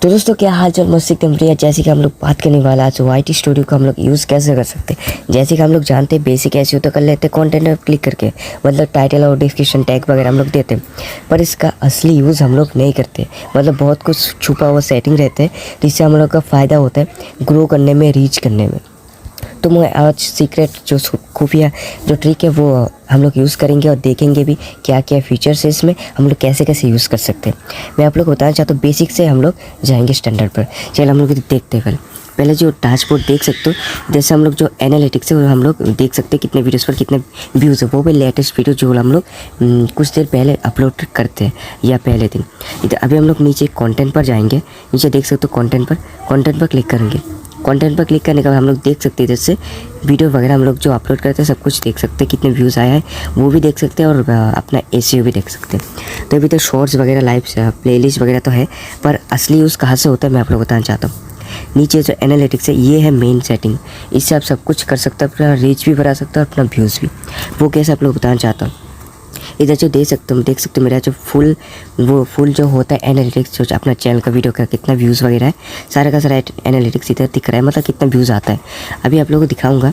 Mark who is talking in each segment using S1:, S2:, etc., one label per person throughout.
S1: तो दोस्तों क्या हाल चाल मस्त एकदम बढ़िया। जैसे कि हम लोग बात करने वाला आज YT स्टूडियो को हम लोग यूज़ कैसे कर सकते हैं। जैसे कि हम लोग जानते हैं बेसिक ऐसे होता कर लेते हैं कंटेंट पर क्लिक करके, मतलब टाइटल और डिस्क्रिप्शन टैग वगैरह हम लोग देते हैं, पर इसका असली यूज़ हम लोग नहीं करते। मतलब बहुत कुछ छुपा हुआ सेटिंग रहते हैं, तो इससे हम लोग का फ़ायदा होता है ग्रो करने में, रीच करने में। तो मैं आज सीक्रेट जो खुफिया जो ट्रिक है वो हम लोग यूज़ करेंगे और देखेंगे भी क्या क्या फीचर्स है इसमें, हम लोग कैसे कैसे यूज़ कर सकते हैं। मैं आप लोग को बताना चाहता हूँ, बेसिक से हम लोग जाएंगे स्टैंडर्ड पर। चलिए हम लोग देखते हैं। पहले जो डैशबोर्ड देख सकते हो, जैसे हम लोग जो एनालिटिक्स है हम लोग देख सकते हैं कितने वीडियोस पर कितने व्यूज़ है। वो भी लेटेस्ट वीडियो जो हम लोग कुछ देर पहले अपलोड करते हैं या पहले दिन। इधर अभी हम लोग नीचे कंटेंट पर जाएंगे, नीचे देख सकते हो कंटेंट पर क्लिक करेंगे। कंटेंट पर क्लिक करने के बाद हम लोग देख सकते हैं जैसे वीडियो वगैरह हम लोग जो अपलोड करते हैं सब कुछ देख सकते हैं, कितने व्यूज़ आया है वो भी देख सकते हैं और अपना SEO भी देख सकते हैं। तो अभी तो शॉर्ट्स वगैरह लाइव प्लेलिस्ट वगैरह तो है, पर असली यूज़ कहाँ से होता है मैं आप लोग बताना चाहता हूँ। नीचे जो एनालिटिक्स है ये है मेन सेटिंग, इससे आप सब कुछ कर सकते हो, अपना रीच भी बढ़ा सकते हो और अपना व्यूज़ भी। वो कैसे आप लोग बताना चाहता हूँ। इधर जो देख सकते हो मेरा जो फुल जो होता है एनालिटिक्स, जो अपना चैनल का वीडियो का कितना व्यूज़ वगैरह है, सारा का सारा एनालिटिक्स इधर दिख रहा है, मतलब कितना व्यूज़ आता है। अभी आप लोगों को दिखाऊंगा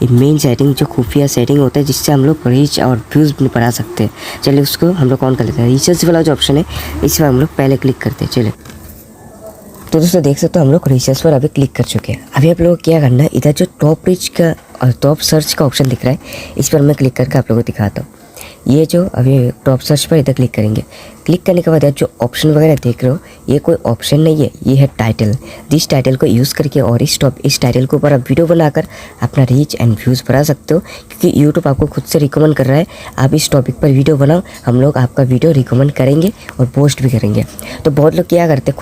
S1: मेन सेटिंग जो खुफिया सेटिंग होता है, जिससे हम लोग रीच और व्यूज़ भी बढ़ा सकते हैं। चलिए उसको हम लोग ऑन कर लेते हैं। रिसर्च वाला जो ऑप्शन है इस पर हम लोग पहले क्लिक करते हैं। चलिए तो दोस्तों देख सकते हो हम लोग रिसर्च पर अभी क्लिक कर चुके हैं। अभी आप लोगों को क्या करना है, इधर जो टॉप रीच का और टॉप सर्च का ऑप्शन दिख रहा है इस पर मैं क्लिक करके आप लोगों को दिखाता हूँ। ये जो अभी टॉप सर्च पर इधर क्लिक करेंगे। क्लिक करने के बाद जो ऑप्शन वगैरह देख रहे हो ये कोई ऑप्शन नहीं है, ये है टाइटल। जिस टाइटल को यूज़ करके और इस टाइटल के ऊपर आप वीडियो बनाकर अपना रीच एंड व्यूज़ बढ़ा सकते हो, क्योंकि यूट्यूब आपको खुद से रिकमेंड कर रहा है आप इस टॉपिक पर वीडियो बनाओ, हम लोग आपका वीडियो रिकमेंड करेंगे और पोस्ट भी करेंगे। तो बहुत लोग क्या करते हैं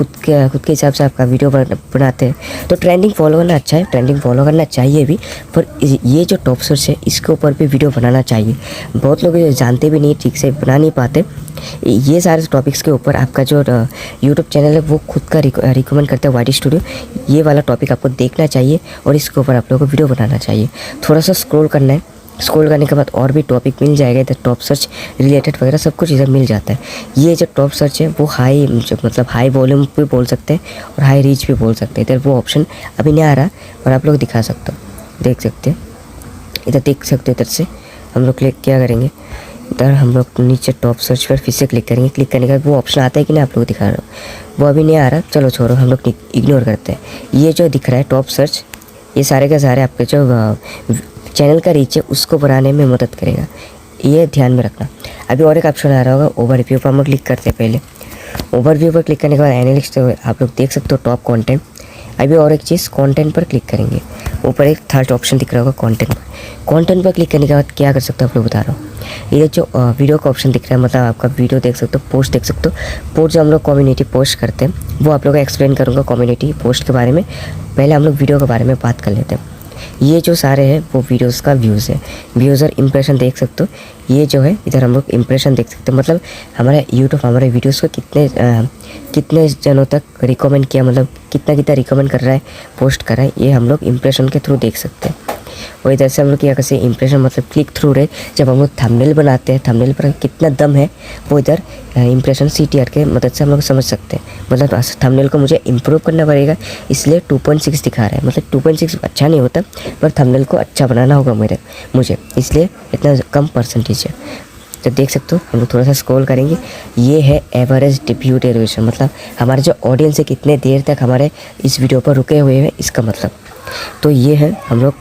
S1: खुद के हिसाब से आपका वीडियो बनाते हैं। तो ट्रेंडिंग फॉलो करना अच्छा है, ट्रेंडिंग फॉलो करना चाहिए भी, पर ये जो टॉप सर्च है इसके ऊपर भी वीडियो बनाना चाहिए। बहुत लोग जानते भी नहीं, ठीक से बना नहीं पाते। ये सारे टॉपिक्स के ऊपर आपका जो यूट्यूब चैनल है वो खुद का रिकमेंड करता है YT स्टूडियो। ये वाला टॉपिक आपको देखना चाहिए और इसके ऊपर आप लोगों को वीडियो बनाना चाहिए। थोड़ा सा स्क्रॉल करना है, स्क्रॉल करने के बाद और भी टॉपिक मिल जाएगा। इधर टॉप सर्च रिलेटेड वगैरह सब कुछ इधर मिल जाता है। ये जो टॉप सर्च है वो हाई वॉल्यूम भी बोल सकते हैं और हाई रीच भी बोल सकते हैं। इधर वो ऑप्शन अभी नहीं आ रहा और आप लोग दिखा सकते हो, देख सकते हैं इधर, देख सकते हो। इधर से हम लोग क्लिक क्या करेंगे, इधर हम लोग नीचे टॉप सर्च पर फिर से क्लिक करेंगे। क्लिक करने के बाद वो ऑप्शन आता है कि नहीं आप लोग दिखा रहा हूँ, वो अभी नहीं आ रहा। चलो छोड़ो, हम लोग इग्नोर करते हैं। ये जो दिख रहा है टॉप सर्च, ये सारे के सारे आपके जो चैनल का रीच है उसको बढ़ाने में मदद करेगा, ये ध्यान में रखना। अभी और एक ऑप्शन आ रहा होगा ओवरव्यू पर, हम लोग क्लिक करते हैं। पहले ओवरव्यू पर क्लिक करने के बाद एनालिस्ट तो आप लोग देख सकते हो टॉप कंटेंट। अभी और एक चीज़ कंटेंट पर क्लिक करेंगे, ऊपर एक थर्ड ऑप्शन दिख रहा होगा कंटेंट पर। कंटेंट पर क्लिक करने के बाद क्या कर सकते हो आप लोग बता रहा हूँ। ये जो वीडियो का ऑप्शन दिख रहा है, मतलब आपका वीडियो देख सकते हो, पोस्ट देख सकते हो। पोस्ट जो हम लोग कम्युनिटी पोस्ट करते हैं वो आप लोग को एक्सप्लेन करूँगा कम्युनिटी पोस्ट के बारे में। पहले हम लोग वीडियो के बारे में बात कर लेते हैं। ये जो सारे हैं वो वीडियोस का व्यूज़ है, व्यूज़ और इम्प्रेशन देख सकते हो। ये जो है इधर हम लोग इम्प्रेशन देख सकते हो, मतलब हमारा यूट्यूब हमारे वीडियोस को कितने जनों तक रिकमेंड किया, मतलब कितना रिकमेंड कर रहा है, पोस्ट कर रहा है, ये हम लोग इम्प्रेशन के थ्रू देख सकते हैं। और इधर से हम लोग क्या करते हैं, इम्प्रेशन मतलब क्लिक थ्रू रेट, जब हम लोग थंबनेल बनाते हैं थंबनेल पर कितना दम है वो इधर इम्प्रेशन CTR के मदद से हम लोग समझ सकते हैं। मतलब थंबनेल को मुझे इम्प्रूव करना पड़ेगा, इसलिए 2.6 दिखा रहा है। मतलब 2.6 अच्छा नहीं होता, पर थंबनेल को अच्छा बनाना होगा मुझे, इसलिए इतना कम परसेंटेज है। तो देख सकते हो हम लोग थोड़ा सा स्क्रॉल करेंगे। ये है एवरेज व्यू ड्यूरेशन, मतलब हमारे जो ऑडियंस है कितने देर तक हमारे इस वीडियो पर रुके हुए हैं, इसका मतलब। तो ये है, हम लोग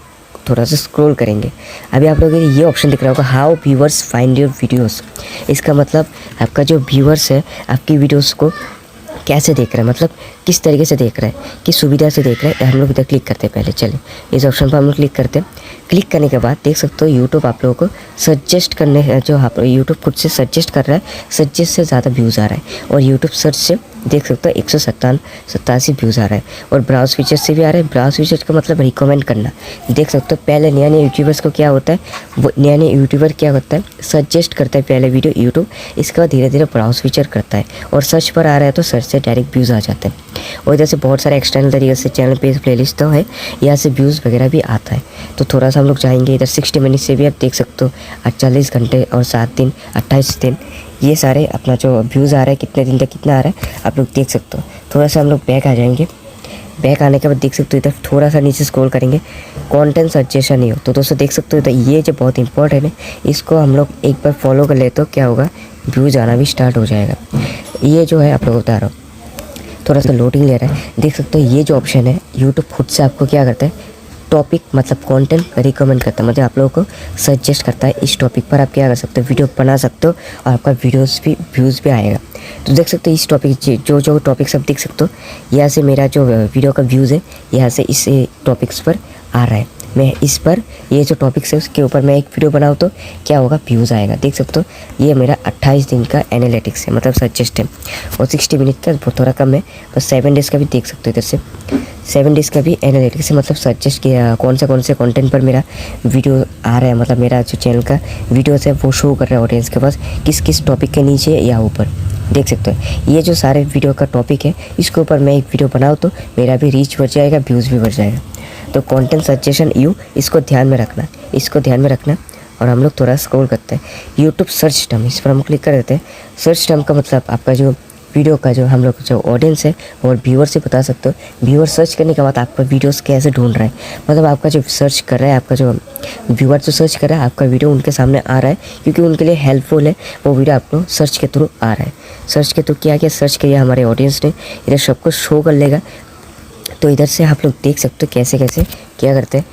S1: थोड़ा सा स्क्रॉल करेंगे। अभी आप लोगों को ये ऑप्शन दिख रहा होगा, how viewers find your videos. इसका मतलब आपका जो व्यूअर्स है आपकी वीडियोस को कैसे देख रहा है, मतलब किस तरीके से देख रहा है, किस सुविधा से देख रहा है। हम लोग इधर क्लिक करते हैं। पहले चले इस ऑप्शन पर हम लोग क्लिक करते हैं। क्लिक करने के बाद देख सकते हो यूट्यूब आप लोगों को सजेस्ट करने, जो आप यूट्यूब खुद से सजेस्ट कर रहा है, सजेस्ट से ज़्यादा व्यूज़ आ रहा है। और यूट्यूब सर्च से देख सकते हो 187 व्यूज़ आ रहा है। और ब्राउज फीचर से भी आ रहा है। ब्राउज फीचर का मतलब रिकमेंड करना। देख सकते हो पहले नया यूट्यूबर्स को क्या होता है, वो नया यूट्यूबर क्या होता है, सजेस्ट करता है पहले वीडियो यूट्यूब, इसके बाद धीरे धीरे ब्राउज फीचर करता है और सर्च पर आ रहा है तो सर्च से डायरेक्ट व्यूज़ आ जाते हैं। और इधर से बहुत सारे एक्सटर्नल तरीके से चैनल पे प्लेलिस्ट तो है, यहाँ से व्यूज़ वगैरह भी आता है। तो थोड़ा सा हम लोग जाएंगे इधर 60 मिनट से भी आप देख सकते हो 40 घंटे और 7 दिन 28 दिन, ये सारे अपना जो व्यूज़ आ रहा है कितने दिन तक कितना आ रहा है आप लोग देख सकते हो। थोड़ा सा हम लोग बैक आ जाएंगे। बैक आने के बाद देख सकते हो इधर थोड़ा सा नीचे स्क्रॉल करेंगे, कंटेंट सजेशन ही हो तो दोस्तों देख सकते हो इधर ये जो बहुत इंपॉर्टेंट है, इसको हम लोग एक बार फॉलो कर ले तो क्या होगा, व्यूज़ आना भी स्टार्ट हो जाएगा। ये जो है आप लोग बता रहा हूँ, थोड़ा सा लोडिंग ले रहा है। देख सकते हो ये जो ऑप्शन है यूट्यूब खुद से आपको क्या करता है, टॉपिक मतलब कंटेंट रिकमेंड करता है, मतलब आप लोगों को सजेस्ट करता है इस टॉपिक पर आप क्या कर सकते हो, वीडियो बना सकते हो और आपका वीडियोस भी व्यूज़ भी आएगा। तो देख सकते हो इस टॉपिक जो टॉपिक सब देख सकते हो, यहाँ से मेरा जो वीडियो का व्यूज़ है यहाँ से इस टॉपिक्स पर आ रहा है। मैं इस पर ये जो टॉपिक्स है उसके ऊपर मैं एक वीडियो बनाऊँ तो क्या होगा, व्यूज़ आएगा। देख सकते हो ये मेरा 28 दिन का एनालिटिक्स है, मतलब सजेस्ट है, और 60 मिनट का थोड़ा कम है, बस 7 डेज़ का भी देख सकते हो। इधर से 7 डेज़ का भी एनालिटिक्स है, मतलब सजेस्ट किया कौन से कंटेंट पर मेरा वीडियो आ रहा है, मतलब मेरा जो चैनल का वीडियोस है वो शो कर रहा है ऑडियंस के पास किस टॉपिक के नीचे या ऊपर। देख सकते हो ये जो सारे वीडियो का टॉपिक है इसके ऊपर मैं एक वीडियो बनाऊँ तो मेरा भी रीच बढ़ जाएगा, व्यूज़ भी बढ़ जाएगा। तो कंटेंट सजेशन इसको ध्यान में रखना, और हम लोग थोड़ा स्क्रॉल करते हैं। यूट्यूब सर्च टर्म, इस पर हम क्लिक कर देते हैं। सर्च टर्म का मतलब आपका जो वीडियो का जो हम लोग जो ऑडियंस है और व्यूअर से बता सकते हो। व्यूअर सर्च करने के बाद आपका वीडियोस कैसे ढूंढ रहा है, मतलब आपका जो सर्च कर रहा है, आपका जो व्यूअर जो सर्च कर रहा है आपका वीडियो उनके सामने आ रहा है, क्योंकि उनके लिए हेल्पफुल है वो वीडियो आपको सर्च के थ्रू आ रहा है। सर्च के थ्रू क्या सर्च किया हमारे ऑडियंस ने, इधर सबको शो कर लेगा। तो इधर से आप लोग देख सकते हो कैसे क्या करते हैं,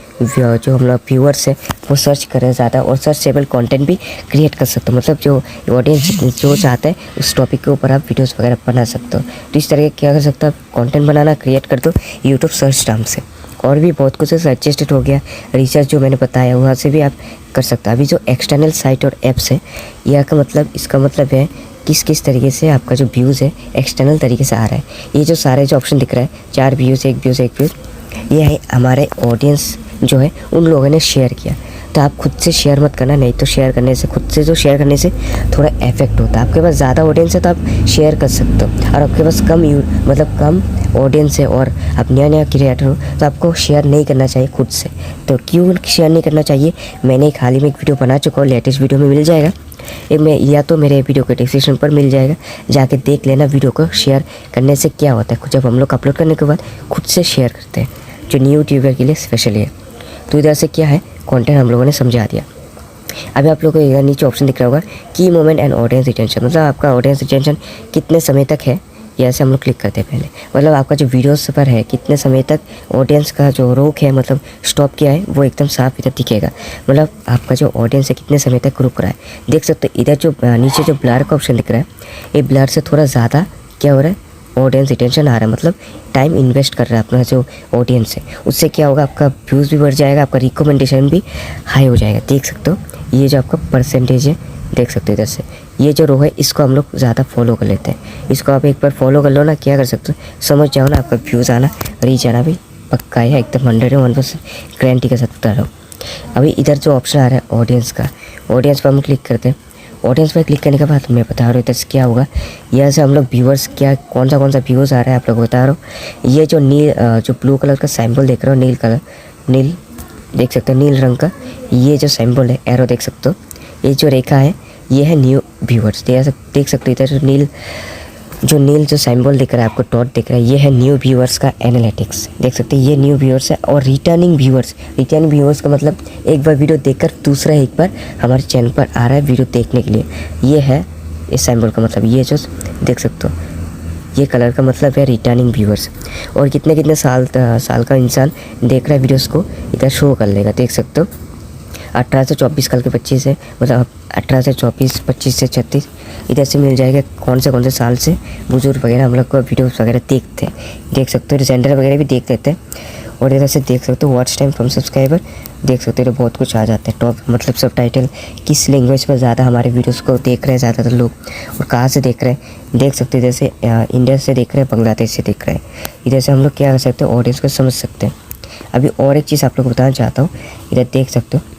S1: जो हम लोग व्यूअर्स है वो सर्च कर रहे हैं ज़्यादा, और सर्चेबल कंटेंट भी क्रिएट कर सकते हो, मतलब जो ऑडियंस जो चाहता है उस टॉपिक के ऊपर आप वीडियोस वगैरह बना सकते हो। तो इस तरह क्या कर सकते हो, कंटेंट बनाना क्रिएट कर दो यूट्यूब सर्च टर्म से। और भी बहुत कुछ है, सजेस्टेड हो गया, रिसर्च जो मैंने बताया वहाँ से भी आप कर सकते हो। अभी जो एक्सटर्नल साइट और ऐप्स है यह का मतलब, इसका मतलब है किस तरीके से आपका जो व्यूज़ है एक्सटर्नल तरीके से आ रहा है। ये जो सारे जो ऑप्शन दिख रहा है 4 व्यूज़ 1 व्यूज़ 1 व्यूज़, ये है हमारे ऑडियंस जो है उन लोगों ने शेयर किया। तो आप खुद से शेयर मत करना, नहीं तो शेयर करने से खुद से जो शेयर करने से थोड़ा इफेक्ट होता है। आपके पास ज़्यादा ऑडियंस है तो आप शेयर कर सकते हो, और आपके पास कम ऑडियंस है और आप नया क्रिएटर हो तो आपको शेयर नहीं करना चाहिए खुद से। तो क्यों शेयर नहीं करना चाहिए, मैंने एक हाल ही में एक वीडियो बना चुका हूँ, लेटेस्ट वीडियो में मिल जाएगा, मैं या तो मेरे वीडियो के डिस्क्रिप्शन पर मिल जाएगा, जाके देख लेना वीडियो को शेयर करने से क्या होता है। जब हम लोग अपलोड करने के बाद खुद से शेयर करते हैं, जो न्यू यूट्यूबर के लिए स्पेशली है। तो इधर से क्या है, कंटेंट हम लोगों ने समझा दिया। अभी आप लोगों को इधर नीचे ऑप्शन दिख रहा होगा की मोमेंट एंड ऑडियंस रिटेंशन, मतलब आपका ऑडियंस रिटेंशन कितने समय तक है, यहाँ से हम लोग क्लिक करते हैं पहले। मतलब आपका जो वीडियोस पर है कितने समय तक ऑडियंस का जो रोक है, मतलब स्टॉप किया है, वो एकदम साफ इधर दिखेगा। मतलब आपका जो ऑडियंस है कितने समय तक रुक रहा है। देख सकते हो इधर जो नीचे जो ब्लर का ऑप्शन दिख रहा है, ये ब्लर से थोड़ा ज़्यादा क्या हो रहा है, ऑडियंस रिटेंशन आ रहा है, मतलब टाइम इन्वेस्ट कर रहा है अपना जो ऑडियंस है। उससे क्या होगा, आपका व्यूज़ भी बढ़ जाएगा, आपका रिकमेंडेशन भी हाई हो जाएगा। देख सकते हो ये जो आपका परसेंटेज है, देख सकते हो इधर से ये जो रो है इसको हम लोग ज़्यादा फॉलो कर लेते हैं। इसको आप एक बार फॉलो कर लो ना, क्या कर सकते हो, समझ जाओ ना, आपका व्यूज़ आना रीच आना भी पक्का है, एकदम 101% गारंटी के साथ बता रहा हूँ। अभी इधर जो ऑप्शन आ रहा है ऑडियंस का, ऑडियंस पर हम क्लिक करते हैं। ऑडियंस पर क्लिक करने के बाद मैं बता रहा हूँ इधर से क्या होगा, यहाँ से हम लोग व्यूअर्स क्या कौन सा व्यूज़ आ रहा है आप लोग बता रहा हूँ। ये जो जो ब्लू कलर का सिंबल देख रहे हो, नील देख सकते हो, नील रंग का ये जो सिंबल है एरो देख सकते हो, ये जो रेखा है ये है न्यू व्यूअर्स। देख सकते हो इधर जो नील जो सिंबल दिख रहा है आपको, डॉट दिख रहा है, ये है न्यू व्यूअर्स का एनालिटिक्स। देख सकते हैं ये न्यू व्यूअर्स है। और रिटर्निंग व्यूअर्स का मतलब एक बार वीडियो देखकर दूसरा एक बार हमारे चैनल पर आ रहा है वीडियो देखने के लिए, ये है इस सिंबल का मतलब। ये जो देख सकते हो ये कलर का मतलब है रिटर्निंग व्यूअर्स। और कितने साल का इंसान देख रहा है वीडियोस को इधर शो कर लेगा। देख सकते हो 18 से 24 साल के बच्चे से, मतलब 18 से 24, 25 से 36 इधर से मिल जाएगा कौन से साल से बुजुर्ग वगैरह हम लोग को वीडियोस वगैरह देखते हैं। देख सकते हो जेंडर वगैरह भी देख लेते हैं। और इधर से देख सकते हो वॉच टाइम फ्रॉम सब्सक्राइबर, देख सकते हो बहुत कुछ आ जाता है। टॉप मतलब सब टाइटल किस लैंग्वेज पर ज़्यादा हमारे वीडियोस को देख रहे हैं ज़्यादातर लोग, और कहाँ से देख रहे हैं देख सकते हो। इधर से इंडिया से देख रहे हैं, बांग्लादेश से देख रहे हैं। इधर से हम लोग क्या कर सकते हैं, ऑडियंस को समझ सकते हैं। अभी और एक चीज़ आप लोग बताना चाहता हूँ, इधर देख सकते हो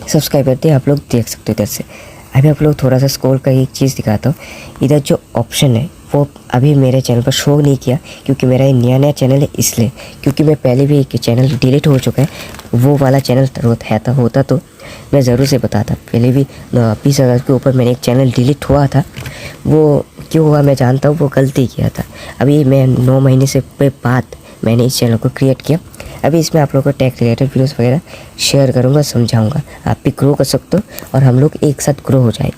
S1: सब्सक्राइबर थे आप लोग देख सकते हो। इधर से अभी आप लोग थोड़ा सा स्क्रॉल का एक चीज़ दिखाता हूँ। इधर जो ऑप्शन है वो अभी मेरे चैनल पर शो नहीं किया, क्योंकि मेरा ये नया चैनल है इसलिए। क्योंकि मैं पहले भी एक चैनल डिलीट हो चुका है, वो वाला चैनल होता तो मैं ज़रूर से बताता। पहले भी 20,000 के ऊपर मेरे एक चैनल डिलीट हुआ था, वो क्यों हुआ मैं जानता हूँ, वो गलती किया था। अभी मैं 9 महीने से बाद मैंने इस चैनल को क्रिएट किया। अभी इसमें आप लोगों को टेक रिलेटेड वीडियोस वगैरह शेयर करूँगा, समझाऊँगा। आप भी ग्रो कर सकते हो और हम लोग एक साथ ग्रो हो जाए।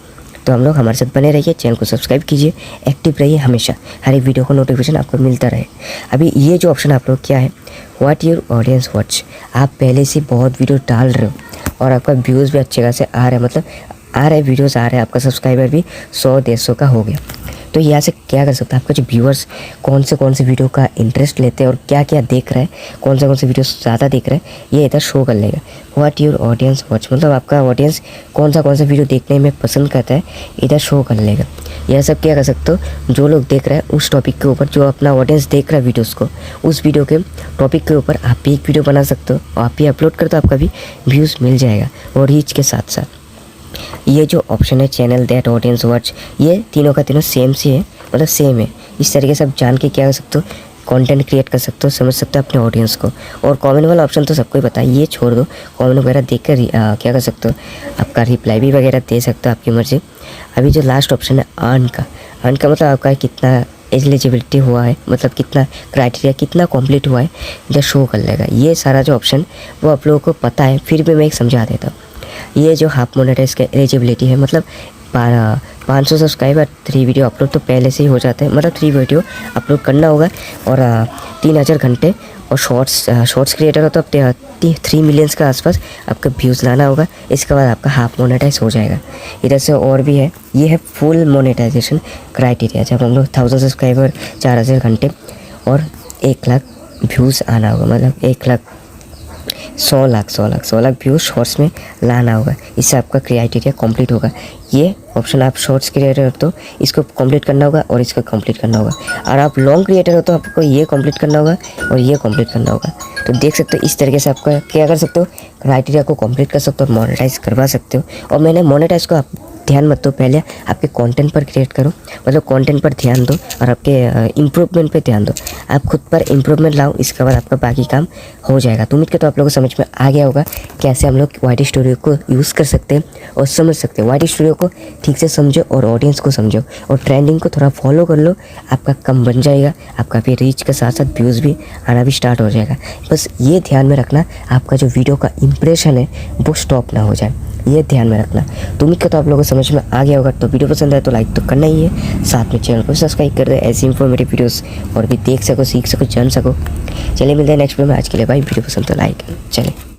S1: तो हम लोग हमारे साथ बने रहिए, चैनल को सब्सक्राइब कीजिए, एक्टिव रहिए हमेशा, हर एक वीडियो को नोटिफिकेशन आपको मिलता रहे। अभी ये जो ऑप्शन आप लोग क्या है, व्हाट योर ऑडियंस वॉच। आप पहले से बहुत वीडियो डाल रहे हो और आपका व्यूज़ भी अच्छे खासे आ रहा है, मतलब आ रहे वीडियोस आ रहे हैं, आपका सब्सक्राइबर भी 100-150 का हो गया। तो यहाँ से क्या कर सकते हैं, आपका जो व्यूअर्स कौन से वीडियो का इंटरेस्ट लेते हैं और क्या क्या देख रहे हैं, कौन से वीडियो ज़्यादा देख रहे हैं, ये इधर शो कर लेगा। व्हाट योर ऑडियंस वॉच, मतलब आपका ऑडियंस कौन सा वीडियो देखने में पसंद करता है, इधर शो कर लेगा। यह सब क्या कर सकते हो, जो लोग देख रहे हैं उस टॉपिक के ऊपर, जो अपना ऑडियंस देख रहा है वीडियोज़ को, उस वीडियो के टॉपिक के ऊपर आप भी एक वीडियो बना सकते हो और आप भी अपलोड कर दो, आपका भी व्यूज़ मिल जाएगा और रीच के साथ साथ। ये जो ऑप्शन है चैनल दैट ऑडियंस वॉच, ये तीनों का तीनों सेम सी है, मतलब सेम है। इस तरीके से आप जान के क्या कर सकते हो, कंटेंट क्रिएट कर सकते हो, समझ सकते हो अपने ऑडियंस को। और कमेंट वाला ऑप्शन तो सबको ही पता है, ये छोड़ दो। कमेंट वगैरह देख कर क्या कर सकते हो, आपका रिप्लाई भी वगैरह दे सकते हो, आपकी मर्जी। अभी जो लास्ट ऑप्शन है अर्न का मतलब आपका कितना एलिजिबिलिटी हुआ है, मतलब कितना क्राइटेरिया कितना कंप्लीट हुआ है, इधर शो कर लेगा। ये सारा जो ऑप्शन वो आप लोगों को पता है, फिर भी मैं एक समझा देता हूँ। ये जो हाफ मोनेटाइज का एलिजिबिलिटी है, मतलब 500 सब्सक्राइबर 3 वीडियो अपलोड तो पहले से ही हो जाते हैं, मतलब 3 वीडियो अपलोड करना होगा और 3000 घंटे। और शॉर्ट्स क्रिएटर हो तो अब 3 मिलियंस के आसपास आपका व्यूज़ लाना होगा, इसके बाद आपका हाफ मोनेटाइज हो जाएगा। इधर से और भी है, ये है फुल मोनेटाइजेशन क्राइटेरिया, जब हम लोग 1000 सब्सक्राइबर 4000 घंटे और 1 लाख व्यूज़ आना होगा, मतलब 100 लाख व्यूज़ शॉर्ट्स में लाना होगा। इससे आपका क्राइटेरिया कंप्लीट होगा। ये ऑप्शन आप शॉर्ट्स क्रिएटर हो तो इसको कंप्लीट करना होगा और इसको कंप्लीट करना होगा, और आप लॉन्ग क्रिएटर हो तो आपको ये कंप्लीट करना होगा और ये कंप्लीट करना होगा। तो देख सकते हो इस तरीके से आपका क्या कर सकते हो, क्राइटेरिया को कंप्लीट कर सकते हो और मोनेटाइज करवा सकते हो। और मैंने मोनेटाइज को आप ध्यान मत दो, पहले आपके कंटेंट पर क्रिएट करो, मतलब कंटेंट पर ध्यान दो और आपके इम्प्रूवमेंट पे ध्यान दो। आप खुद पर इम्प्रूवमेंट लाओ, इसके बाद आपका बाकी काम हो जाएगा। तो उम्मीद करता हूँ आप लोगों को समझ में आ गया होगा कैसे हम लोग YT स्टूडियो को यूज़ कर सकते हैं और समझ सकते हैं। YT स्टूडियो को ठीक से समझो और ऑडियंस को समझो और ट्रेंडिंग को थोड़ा फॉलो कर लो, आपका कम बन जाएगा, आपका भी रीच के साथ साथ व्यूज़ भी आना भी स्टार्ट हो जाएगा। बस ये ध्यान में रखना, आपका जो वीडियो का इंप्रेशन है वो स्टॉप ना हो जाए, ये ध्यान में रखना। तो उम्मीद करता हूँ आप लोगों को समझ में आ गया होगा। तो वीडियो पसंद आए तो लाइक तो करना ही है, साथ में चैनल को सब्सक्राइब कर दे, ऐसी इंफॉर्मेटिव वीडियोस और भी देख सको, सीख सको, जान सको। चलिए मिलते हैं नेक्स्ट वीडियो में। आज के लिए भाई वीडियो पसंद तो लाइक, चले।